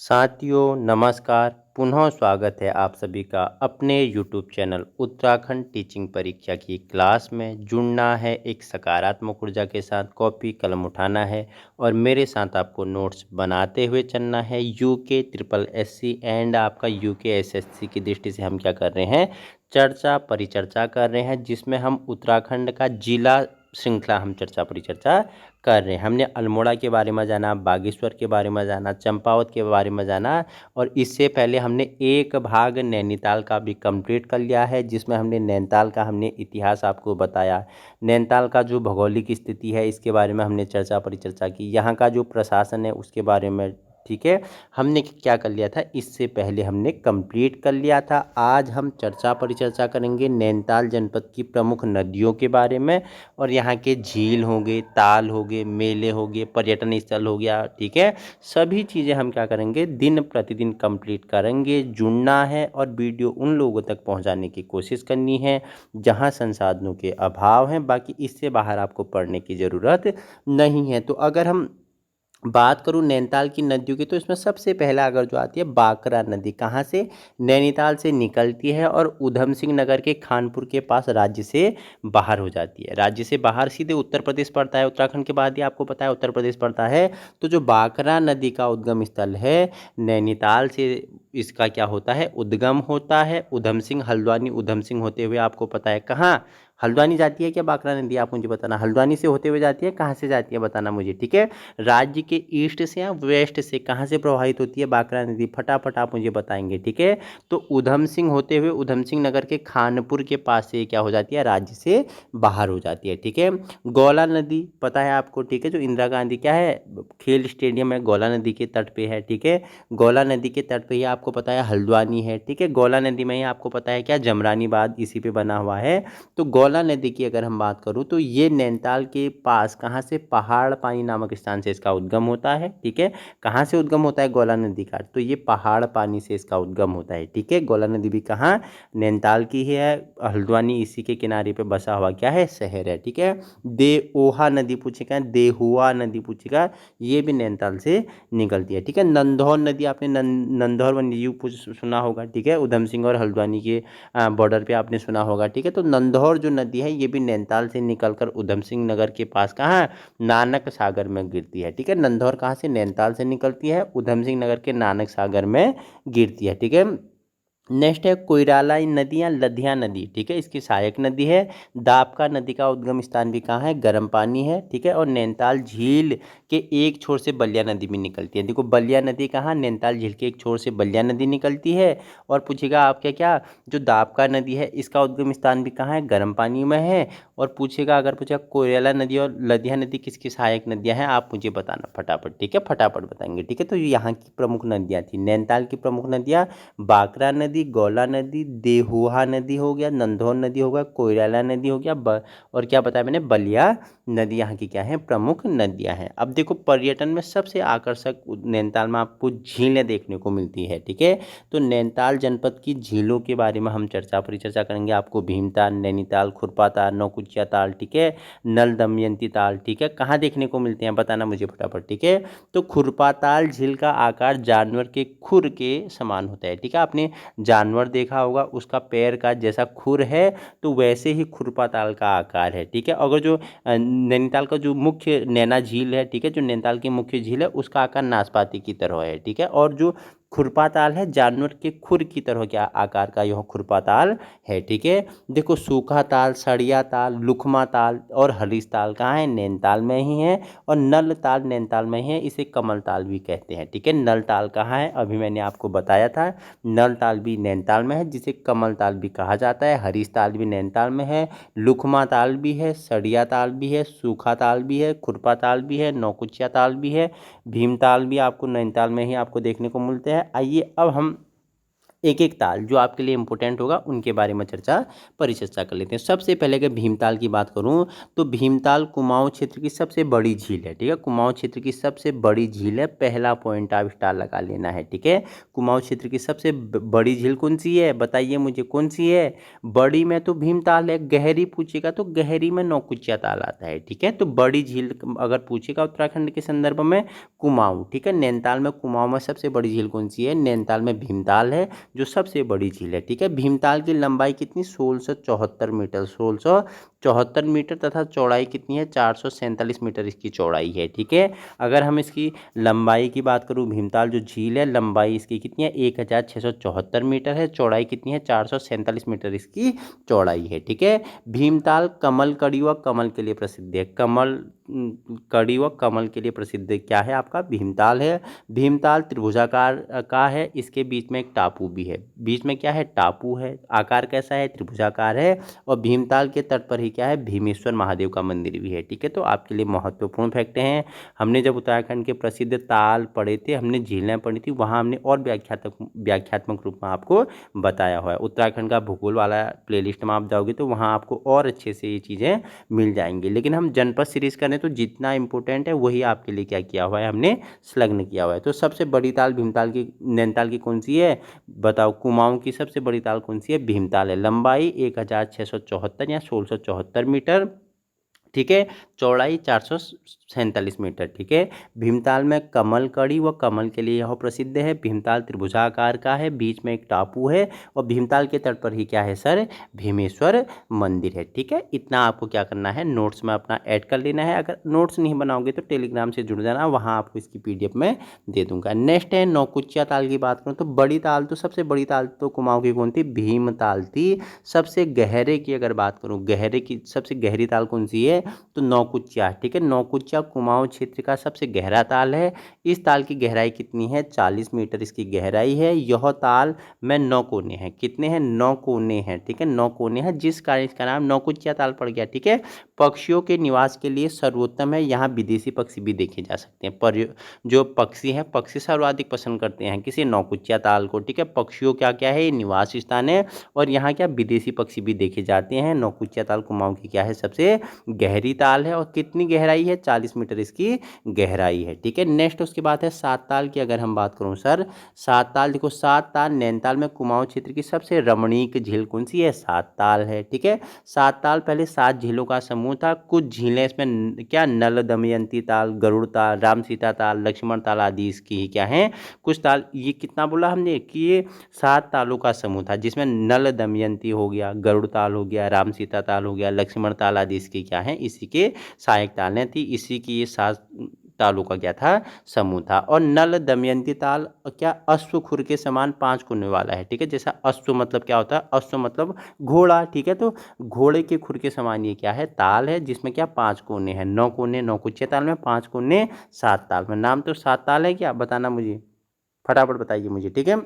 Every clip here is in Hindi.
साथियों नमस्कार। पुनः स्वागत है आप सभी का अपने YouTube चैनल उत्तराखंड टीचिंग परीक्षा की क्लास में। जुड़ना है एक सकारात्मक ऊर्जा के साथ, कॉपी कलम उठाना है और मेरे साथ आपको नोट्स बनाते हुए चलना है। यूके ट्रिपल एससी एंड आपका यूके एसएससी की दृष्टि से हम क्या कर रहे हैं, चर्चा परिचर्चा कर रहे हैं, जिसमें हम उत्तराखंड का जिला श्रृंखला हम चर्चा परिचर्चा कर रहे हैं। हमने अल्मोड़ा के बारे में जाना, बागेश्वर के बारे में जाना, चंपावत के बारे में जाना और इससे पहले हमने एक भाग नैनीताल का भी कंप्लीट कर लिया है, जिसमें हमने नैनीताल का हमने इतिहास आपको बताया। नैनीताल का जो भौगोलिक स्थिति है इसके बारे में हमने चर्चा परिचर्चा की। यहाँ का जो प्रशासन है उसके बारे में, ठीक है, हमने क्या कर लिया था, इससे पहले हमने कंप्लीट कर लिया था। आज हम चर्चा परिचर्चा करेंगे नैनीताल जनपद की प्रमुख नदियों के बारे में और यहाँ के झील हो गए, ताल हो गए, मेले हो गए, पर्यटन स्थल हो गया, ठीक है। सभी चीज़ें हम क्या करेंगे, दिन प्रतिदिन कंप्लीट करेंगे। जुड़ना है और वीडियो उन लोगों तक पहुंचाने की कोशिश करनी है जहां संसाधनों के अभाव हैं। बाकी इससे बाहर आपको पढ़ने की ज़रूरत नहीं है। तो अगर हम बात करूं नैनीताल की नदियों की, तो इसमें सबसे पहला अगर जो आती है बाकरा नदी, कहाँ से, नैनीताल से निकलती है और उधम सिंह नगर के खानपुर के पास राज्य से बाहर हो जाती है। राज्य से बाहर सीधे उत्तर प्रदेश पड़ता है, उत्तराखंड के बाद ही आपको पता है उत्तर प्रदेश पड़ता है। तो जो बाकरा नदी का उद्गम स्थल है नैनीताल से, इसका क्या होता है, उद्गम होता है। उधम सिंह हल्द्वानी उधम सिंह होते हुए आपको पता है कहाँ, हल्द्वानी जाती है क्या बाकरा नदी, आप मुझे बताना। हल्द्वानी से होते हुए जाती है, कहाँ से जाती है बताना मुझे, ठीक है। राज्य के ईस्ट से या वेस्ट से कहाँ से प्रवाहित होती है बाकरा नदी, फटाफट आप मुझे बताएंगे, ठीक है। तो उधम सिंह होते हुए उधम सिंह नगर के खानपुर के पास से क्या हो जाती है, राज्य से बाहर हो जाती है, ठीक है। गौला नदी पता है आपको, ठीक है, जो इंदिरा गांधी क्या है खेल स्टेडियम है, गौला नदी के तट पे है, ठीक है। गौला नदी के तट पे ही आपको पता है हल्द्वानी है, ठीक है। गौला नदी में ही आपको पता है क्या, जमरानी बांध इसी पे बना हुआ है। तो गौला नदी की अगर हम बात करूँ तो ये नैनीताल के पास कहाँ से, पहाड़ पानी नामक स्थान से इसका उद्गम होता है, ठीक है। कहाँ से उद्गम होता है गौला नदी का, तो ये पहाड़ पानी से इसका उद्गम होता है, ठीक है। गौला नदी भी कहाँ, नैनीताल की ही है। हल्द्वानी इसी के किनारे पे बसा हुआ क्या है, शहर है, ठीक है। देओहा नदी पूछेगा, देहुआ नदी पूछेगा, ये भी नैनीताल से निकलती है, ठीक है। नंधौर नदी आपने नंधौर वन्यजीव सुना होगा, ठीक है, उधम सिंह और हल्द्वानी के बॉर्डर पे आपने सुना होगा, ठीक है। तो नंधौर जो नदी है ये भी नैनीताल से निकलकर उधम सिंह नगर के पास कहाँ, नानक सागर में गिरती है, ठीक है। नंधौर कहाँ से, नैनीताल से निकलती है, उधम सिंह नगर के नानक सागर में गिरती है, ठीक है। नेक्स्ट है कोइराला नदी या लधिया नदी, ठीक है, इसकी सहायक नदी है। दापका नदी का उद्गम स्थान भी कहाँ है, गर्म पानी है, ठीक है। और नैनीताल झील के एक छोर से बलिया नदी भी निकलती है। देखो बलिया नदी कहाँ, नैनीताल झील के एक छोर से बलिया नदी निकलती है। और पूछेगा आपके क्या, जो दापका नदी है इसका उद्गम स्थान भी कहाँ है, गर्म पानी में है। और पूछेगा, अगर पूछेगा कोयला नदी और लधिया नदी किसकी सहायक नदियाँ हैं, आप मुझे बताना फटाफट, ठीक है, फटाफट बताएंगे, ठीक है। तो यहाँ की प्रमुख नदियाँ थी, नैनीताल की प्रमुख नदियाँ बाकरा नदी, गौला नदी, देहुआ नदी हो गया, नंधौर नदी हो गया, कोइराला नदी हो गया, और क्या बताया मैंने, बलिया नदी यहाँ की क्या है, प्रमुख नदियाँ हैं। अब देखो पर्यटन में सबसे आकर्षक नैनीताल में आपको झीलें देखने को मिलती है, ठीक है। तो नैनीताल जनपद की झीलों के बारे में हम चर्चा परिचर्चा करेंगे। आपको भीमताल, नैनीताल, खुरपा ताल, नौकुचिया ताल, ठीक है, नल दमयंती ताल, ठीक है, कहाँ देखने को मिलते हैं बताना मुझे फटाफट, ठीक है। तो खुरपा ताल झील का आकार जानवर के खुर के समान होता है, ठीक है। आपने जानवर देखा होगा उसका पैर का जैसा खुर है, तो वैसे ही खुरपा ताल का आकार है, ठीक है। अगर जो नैनीताल का जो मुख्य नैना झील है, ठीक है, जो नैनीताल की मुख्य झील है उसका आकार नाशपाती की तरह है, ठीक है। और जो खुरपा ताल है जानवर के खुर की तरह के आकार का यह खुरपा ताल है, ठीक है। देखो सूखा ताल, सड़िया ताल, लुखमा ताल और हरीश ताल कहाँ है, नैनीताल में ही है। और नल ताल नैनीताल में ही है, इसे कमल ताल भी कहते हैं, ठीक है। नल ताल कहाँ है, अभी मैंने आपको बताया था, नल ताल भी नैनीताल में है, जिसे कमल ताल भी कहा जाता है। हरीश ताल भी नैनीताल में है, लुखमा ताल भी है, सड़िया ताल भी है, सूखा ताल भी है, खुरपा ताल भी है, नौकुचिया ताल भी है, भीमताल भी आपको नैनीताल में ही आपको देखने को मिलते हैं। आइए अब हम एक एक ताल जो आपके लिए इंपॉर्टेंट होगा उनके बारे में परिचर्चा कर लेते हैं। सबसे पहले अगर भीमताल की बात करूं तो भीमताल कुमाऊं क्षेत्र की सबसे बड़ी झील है। ठीक है, कुमाऊं क्षेत्र की सबसे बड़ी झील है, पहला पॉइंट आप स्टार लगा लेना है। ठीक है, कुमाऊं क्षेत्र की सबसे बड़ी झील कौन सी है, बताइए मुझे कौन सी है। बड़ी में तो भीमताल है, गहरी पूछेगा तो गहरी में नौकुचिया ताल आता है। ठीक है, तो बड़ी झील अगर पूछेगा उत्तराखंड के संदर्भ में कुमाऊं। ठीक है, नैनीताल में कुमाऊं में सबसे बड़ी झील कौन सी है, नैनीताल में भीमताल है जो सबसे बड़ी झील है। ठीक है, भीमताल की लंबाई कितनी, 1674 मीटर, 1674 मीटर तथा चौड़ाई कितनी है, 447 मीटर इसकी चौड़ाई है। ठीक है, अगर हम इसकी लंबाई की बात करूं, भीमताल जो झील है लंबाई इसकी कितनी है, 1674 मीटर है, चौड़ाई कितनी है, 447 मीटर इसकी चौड़ाई है। ठीक है, भीमताल कमल कड़ी व कमल के लिए प्रसिद्ध है। कड़ी व कमल के लिए प्रसिद्ध क्या है आपका, भीमताल है। भीमताल त्रिभुजाकार का है, इसके बीच में एक टापू भी है। बीच में क्या है, टापू है, आकार कैसा है, त्रिभुजाकार है। और भीमताल के तट पर ही क्या है, भीमेश्वर महादेव का मंदिर भी है। ठीक है, तो आपके लिए महत्वपूर्ण फैक्ट हैं। हमने जब उत्तराखंड के प्रसिद्ध ताल पढ़े थे, हमने झीलें पढ़ी थी, वहाँ हमने और व्याख्यात्मक रूप में आपको बताया हुआ है। उत्तराखंड का भूगोल वाला प्लेलिस्ट में आप जाओगे तो वहाँ आपको और अच्छे से ये चीज़ें मिल जाएंगी। लेकिन हम जनपद सीरीज करें तो जितना इंपॉर्टेंट है वही आपके लिए क्या किया हुआ है, हमने संलग्न किया हुआ है। तो सबसे बड़ी ताल भीमताल की, नैनीताल की कौन सी है, बताओ। कुमाऊं की सबसे बड़ी ताल कौन सी है, भीमताल है। लंबाई 1674 या 1674 मीटर। ठीक है, चौड़ाई 447 मीटर। ठीक है, भीमताल में कमल कड़ी व कमल के लिए यह प्रसिद्ध है। भीमताल त्रिभुजाकार का है, बीच में एक टापू है और भीमताल के तट पर ही क्या है सर, भीमेश्वर मंदिर है। ठीक है, इतना आपको क्या करना है, नोट्स में अपना ऐड कर लेना है। अगर नोट्स नहीं बनाओगे तो टेलीग्राम से जुड़ जाना, वहाँ आपको इसकी PDF में दे दूंगा। नेक्स्ट है नौकुचिया ताल की बात करूँ तो बड़ी ताल, तो सबसे बड़ी ताल तो कुमाऊं की कौन थी, भीमताल थी। सबसे गहरे की अगर बात करूँ, गहरे की सबसे गहरी ताल कौन सी है, तो नौकुचिया। ठीक है, नौकुचिया कुमाऊं क्षेत्र का सबसे गहरा ताल है। इस ताल की गहराई कितनी है, 40 मीटर इसकी गहराई है। यह ताल में 9 कोने हैं, कितने हैं, 9 कोने हैं। ठीक है, 9 कोने हैं, जिस कारण इसका नाम नौकुचिया ताल पड़ गया। ठीक है, पक्षियों के निवास के लिए सर्वोत्तम है। यहाँ विदेशी पक्षी भी देखे जा सकते हैं, पर जो पक्षी हैं, पक्षी सर्वाधिक पसंद करते हैं किसी नौकुचिया ताल को। ठीक है, पक्षियों क्या क्या है, निवास स्थान है और यहाँ क्या विदेशी पक्षी भी देखे जाते हैं। नौकुचिया ताल कुमाऊं की क्या है, सबसे गहरी ताल है और कितनी गहराई है, 40 मीटर इसकी गहराई है। ठीक है, नेक्स्ट उसके बाद है सात ताल की अगर हम बात करूं सर, सात ताल देखो, सात ताल नैनीताल में कुमाऊं क्षेत्र की सबसे रमणीक झील कौन सी है, सात ताल है। ठीक है, सात ताल पहले 7 झीलों का समूह था। कुछ झीलें इसमें क्या, नल दमयंती ताल, गरुड़ ताल, राम सीता ताल, लक्ष्मण ताल आदि इसकी ही क्या है, कुछ ताल। ये कितना बोला हमने कि ये 7 तालों का समूह था, जिसमें नल दमयंती हो गया, गरुड़ ताल हो गया, राम सीता ताल हो गया, लक्ष्मण ताल आदि इसकी क्या है, इसी के सहायक तालें थी। इसी की ये 7 तालों का क्या था, समूह था। और नल दमयंती ताल क्या, अश्व खुर के समान 5 कोने वाला है। ठीक है, जैसा अश्व मतलब क्या होता है, अश्व मतलब घोड़ा। ठीक है, तो घोड़े के खुर के समान ये क्या है, ताल है, जिसमें क्या 5 कोने हैं। 9 कोने नौकुचिया ताल में, 5 कोने 7 ताल में। नाम तो 7 ताल है, क्या बताना मुझे, फटाफट बताइए मुझे। ठीक है,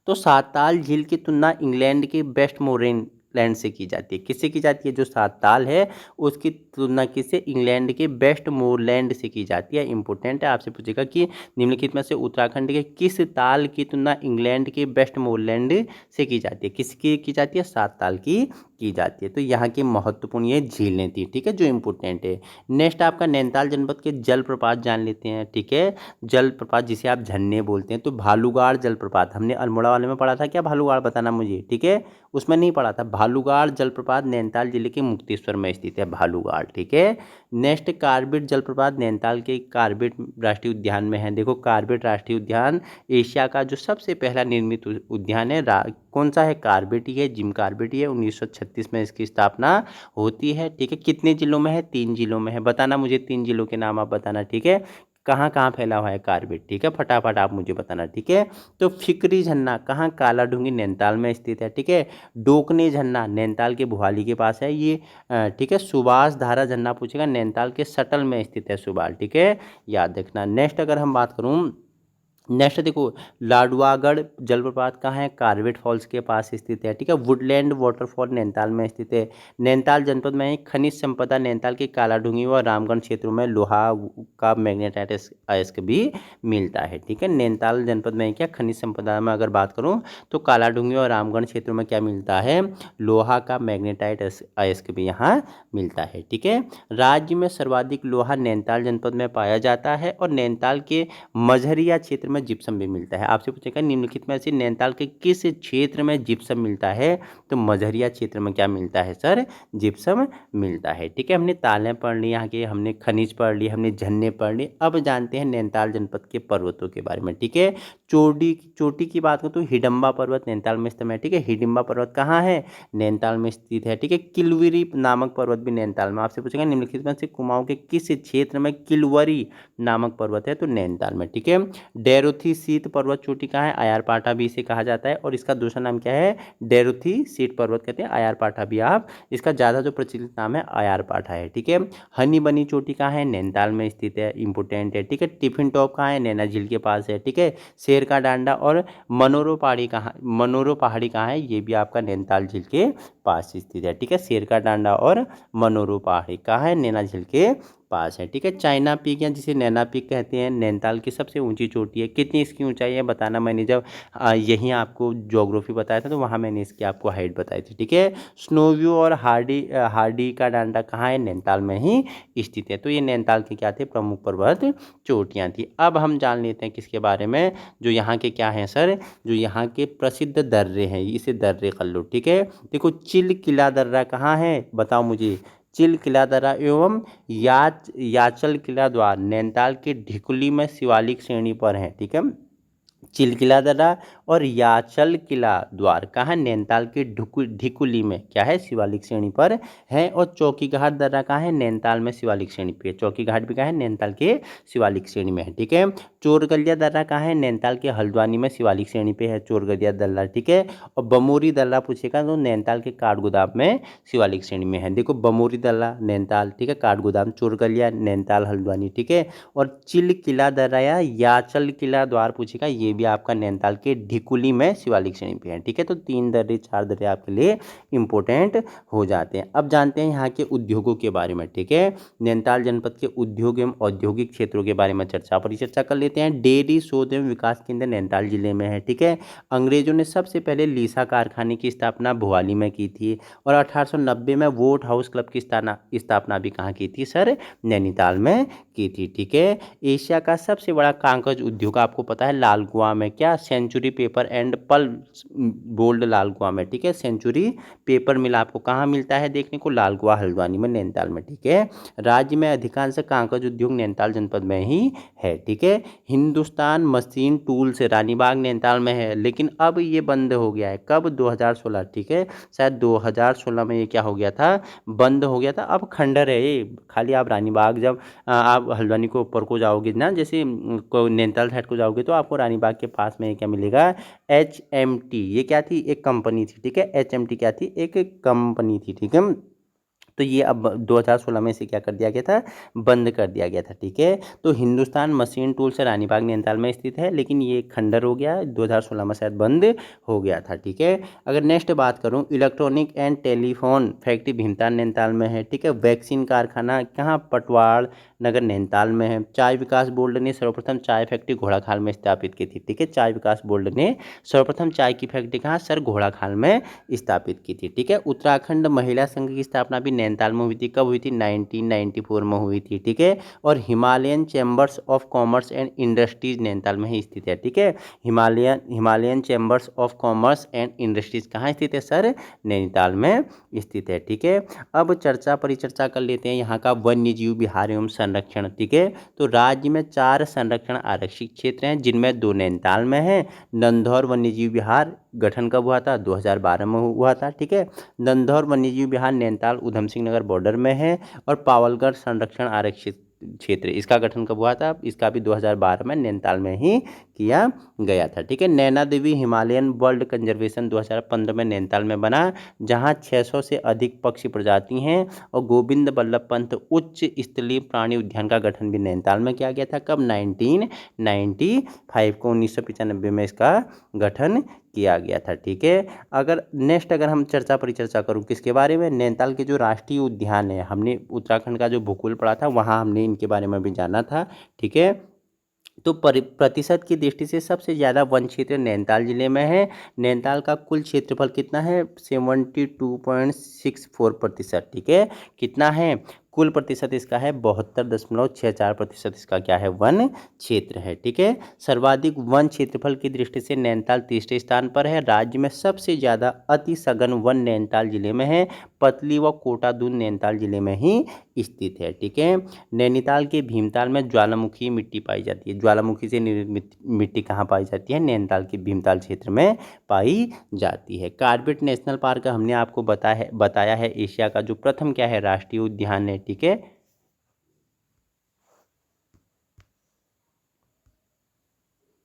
तो सात ताल झील की तुलना इंग्लैंड के वेस्टमोरेन लैंड से की जाती है। किससे की जाती है, जो सात ताल है उसकी तुलना किससे, इंग्लैंड के वेस्टमोरलैंड से की जाती है। इंपॉर्टेंट है, आपसे पूछेगा कि निम्नलिखित में से उत्तराखंड के किस ताल की तुलना इंग्लैंड के वेस्टमोरलैंड से की जाती है, किसकी की जाती है, सात ताल की जाती है। तो यहाँ की महत्वपूर्ण ये झीलें थी। ठीक है, जो इंपॉर्टेंट है। नेक्स्ट आपका नैनीताल जनपद के जलप्रपात जान लेते हैं। ठीक है, जलप्रपात जिसे आप झरने बोलते हैं, तो भालूगाड़ जलप्रपात हमने अल्मोड़ा वाले में पढ़ा था क्या, भालूगाड़ बताना मुझे। ठीक है, उसमें नहीं पढ़ा था। भालूगाड़ जलप्रपात नैनीताल जिले के मुक्तेश्वर में स्थित है, भालूगाड़। ठीक है, नेक्स्ट कार्बेट जलप्रपात नैनीताल के कार्बेट राष्ट्रीय उद्यान में है। देखो, कार्बेट राष्ट्रीय उद्यान एशिया का जो सबसे पहला निर्मित उद्यान है, कौन सा है, कार्बेट ही है, जिम कार्बेट ही है। 1936 में इसकी स्थापना होती है। ठीक है, कितने जिलों में है, 3 जिलों में है। बताना मुझे 3 जिलों के नाम आप बताना। ठीक है, कहाँ कहाँ फैला हुआ है कार्बेट। ठीक है, फटाफट आप मुझे बताना। ठीक है, तो फिक्री झरना कहाँ, काला ढूंगी नैनीताल में स्थित है। ठीक है, डोकने झरना नैनीताल के भुआली के पास है ये। ठीक है, सुभाष धारा झरना पूछेगा, नैनीताल के सटल में स्थित है सुभाष। ठीक है, याद रखना। नेक्स्ट अगर हम बात करूँ नेक्स्ट देखो, लाडवागढ़ जलप्रपात कहाँ है? कार्बेट फॉल्स के पास स्थित है, ठीक है। वुडलैंड वाटरफॉल नैनीताल में स्थित है। नैनीताल जनपद में खनिज संपदा नैनीताल के कालाढूंगी व रामगढ़ क्षेत्रों में लोहा का मैग्नेटाइट अयस्क भी मिलता है, ठीक है। नैनीताल जनपद में क्या खनिज संपदा में अगर बात करूँ तो कालाढूंगी और रामगढ़ क्षेत्रों में क्या मिलता है? लोहा का मैग्नेटाइट अयस्क भी यहाँ मिलता है, ठीक है। राज्य में सर्वाधिक लोहा नैनीताल जनपद में पाया जाता है और नैनीताल के मझरिया क्षेत्र में जिप्सम भी मिलता है। आपसे पूछेगा निम्नलिखित में से नैनीताल के किस क्षेत्र में जिप्सम मिलता है? तो मझरिया क्षेत्र में क्या मिलता है सर? जिप्सम मिलता है, ठीक है। हमने तालें पढ़ ली, यहाँ के हमने खनिज पढ़ ली, हमने झरने पढ़ ली। अब जानते हैं नैनीताल जनपद के पर्वतों के बारे में, ठीक है। चोटी की बात करूँ तो हिडम्बा पर्वत नैनीताल में स्थित है, ठीक है। हिडिम्बा पर्वत कहाँ है? नैनीताल में स्थित है, ठीक है। किलवरी नामक पर्वत भी नैनीताल में। आपसे पूछेगा निम्नलिखित में से कुमाऊं के किस क्षेत्र में किलवरी नामक पर्वत है? तो नैनीताल में, ठीक है। डेरोथी शीत पर्वत चोटी कहाँ है? आयारपाटा भी इसे कहा जाता है और इसका दूसरा नाम क्या है? डेरोथी शीत पर्वत कहते हैं, आयारपाटा भी आप इसका ज़्यादा जो प्रचलित नाम है आयारपाटा है, ठीक है। हनी बनी चोटी कहाँ है? नैनीताल में स्थित है, इंपोर्टेंट है, ठीक है। टिफिन टॉप कहाँ है? नैना झील के पास है, ठीक है। शेर का डांडा और मनोरो पहाड़ी कहाँ है? ये भी आपका नैनीताल झील के पास स्थित है, ठीक है। शेर का डांडा और मनोरो पहाड़ी कहाँ है? नैना झील के पास है, ठीक है। चाइना पीक या जिसे नैना पीक कहते हैं नैनीताल की सबसे ऊंची चोटी है। कितनी इसकी ऊंचाई है बताना। मैंने जब यहीं आपको ज्योग्राफी बताया था तो वहाँ मैंने इसकी आपको हाइट बताई थी, ठीक है। स्नोव्यू और हार्डी का डांडा कहाँ है? नैनीताल में ही स्थित है। तो ये नैनीताल के क्या थे? प्रमुख पर्वत चोटियाँ थी। अब हम जान लेते हैं किसके बारे में, जो यहाँ के क्या हैं सर? जो यहाँ के प्रसिद्ध दर्रे हैं, इसे दर्रे कर लो, ठीक है। देखो, चिल किला दर्रा कहाँ है? बताओ मुझे। चिल किला दर्रा एवं याचल किला द्वार नैनीताल के ढिकुली में शिवालिक श्रेणी पर है, ठीक है। चिल किला दर्रा और याचल किला द्वार कहाँ? नैनीताल के ढिकुली में क्या है? शिवालिक श्रेणी पर है। और चौकी घाट दर्रा कहाँ है? नैनीताल में शिवालिक श्रेणी पे है। चौकी घाट भी कहाँ है? नैनीताल के शिवालिक श्रेणी में है, ठीक है। चोरगलिया दर्रा कहाँ है? नैनीताल के हल्द्वानी में शिवालिक श्रेणी पे है चोरगलिया दर्रा, ठीक है। और बमोरी दर्रा पूछेगा तो नैनीताल के काठगोदाम में शिवालिक श्रेणी में है। देखो, बमोरी दर्रा नैनीताल, ठीक है। काठगोदाम, चोरगलिया नैनीताल हल्द्वानी, ठीक है। और चिल किला दर्रा या याचल किला द्वार पूछेगा, ये भी आपका नैनीताल के ढिकुली में शिवालिक श्रेणी पे है, ठीक है। तो 3 दर्रे 4 दर्रे आपके लिए इंपॉर्टेंट हो जाते हैं। अब जानते हैं यहाँ के उद्योगों के बारे में, ठीक है। नैनीताल जनपद के उद्योग एवं औद्योगिक क्षेत्रों के बारे में परिचर्चा कर लेते हैं। डेयरी शोध एवं विकास केंद्र नैनीताल जिले में है, ठीक है। अंग्रेजों ने सबसे पहले लीसा कारखाने की स्थापना भोवाली में की थी और 1890 में वोट हाउस क्लब की स्थापना भी कहाँ की थी सर? नैनीताल में की थी, ठीक है। एशिया का सबसे बड़ा कागज उद्योग आपको पता है लाल कुआं में, क्या? सेंचुरी पेपर एंड पल्प बोल्ड लाल कुआं में, ठीक है। सेंचुरी पेपर मिल आपको कहाँ मिलता है देखने को? लाल कुआं हल्द्वानी में, नैनीताल में, ठीक है। राज्य में अधिकांश कागज उद्योग नैनीताल जनपद में ही है, ठीक है। हिंदुस्तान मशीन टूल्स रानीबाग नैनीताल में है, लेकिन अब ये बंद हो गया है। कब? 2016, ठीक है। शायद 2016 में ये क्या हो गया था? बंद हो गया था। अब खंडर है ये, खाली आप रानीबाग जब आप हल्द्वानी को ऊपर को जाओगे ना, जैसे नैनीताल साइड को जाओगे तो आपको रानीबाग के पास में क्या मिलेगा? HMT, ये क्या थी? एक कंपनी थी, ठीक है। HMT क्या थी? एक कंपनी थी, ठीक है। तो ये अब 2016 में इसे क्या कर दिया गया था? बंद कर दिया गया था, ठीक है। तो हिंदुस्तान मशीन टूल्स रानीबाग नैनीताल में स्थित है, लेकिन ये खंडर हो गया 2016 में, शायद बंद हो गया था, ठीक है। अगर नेक्स्ट बात करूं, electronic and telephone factory Bhimtal Nainital में है, ठीक है। वैक्सीन कारखाना कहाँ? पटवाड़ नगर नैनीताल में है। चाय विकास बोर्ड ने सर्वप्रथम चाय फैक्ट्री घोड़ाखाल में स्थापित की थी, ठीक है। चाय विकास बोर्ड ने सर्वप्रथम चाय की फैक्ट्री कहाँ? सर घोड़ाखाल में स्थापित की थी, ठीक है। उत्तराखंड महिला संघ की स्थापना भी नैनीताल में हुई थी। कब हुई थी? 1994 में हुई थी, ठीक है। और Himalayan chambers of commerce and industries Nainital में ही स्थित है, ठीक है। Himalayan chambers of commerce and industries कहाँ स्थित है सर? नैनीताल में स्थित है, ठीक है। अब परिचर्चा कर लेते हैं यहाँ का वन्य जीव विहार एवं संरक्षण, ठीक है। तो राज्य में 4 संरक्षण आरक्षित क्षेत्र हैं, जिनमें 2 नैनीताल में है। नंधौर वन्यजीव विहार गठन कब हुआ था? 2012 में हुआ था, ठीक है। नंधौर वन्यजीव विहार नैनीताल उधम सिंह नगर बॉर्डर में है। और पावलगढ़ संरक्षण आरक्षित क्षेत्र, इसका गठन कब हुआ था? इसका भी 2012 में नैनीताल में ही किया गया था। ठीक है। Naina Devi Himalayan world conservation 2015 में नैनीताल में बना, जहां 600 से अधिक पक्षी प्रजाति हैं। और गोविंद बल्लभ पंत उच्च स्थलीय प्राणी उद्यान का गठन भी नैनीताल में किया गया था। कब? 1995 को, 1995 में इसका गठन किया गया था। ठीक है। अगर हम परिचर्चा करूं किसके बारे में? नैनीताल के जो राष्ट्रीय उद्यान है, हमने उत्तराखंड का जो भूगोल पढ़ा था वहाँ हमने इनके बारे में भी जाना था। ठीक है। तो प्रतिशत की दृष्टि से सबसे ज़्यादा वन क्षेत्र नैनीताल जिले में है। नैनीताल का कुल क्षेत्रफल कितना है? 72.64%। ठीक है। कितना है? कुल प्रतिशत इसका है 72.64% इसका क्या है? वन क्षेत्र है। ठीक है। सर्वाधिक वन क्षेत्रफल की दृष्टि से नैनीताल तीसरे स्थान पर है। राज्य में सबसे ज़्यादा अति सघन वन नैनीताल जिले में है। पतली व कोटा दून नैनीताल जिले में ही स्थित है। ठीक है। नैनीताल के भीमताल में ज्वालामुखी मिट्टी पाई जाती है। ज्वालामुखी से निर्मित मिट्टी कहाँ पाई जाती है? नैनीताल के भीमताल क्षेत्र में पाई जाती है। कॉर्बेट नेशनल पार्क हमने आपको बताया है एशिया का जो प्रथम क्या है? राष्ट्रीय उद्यान है। ठीक है।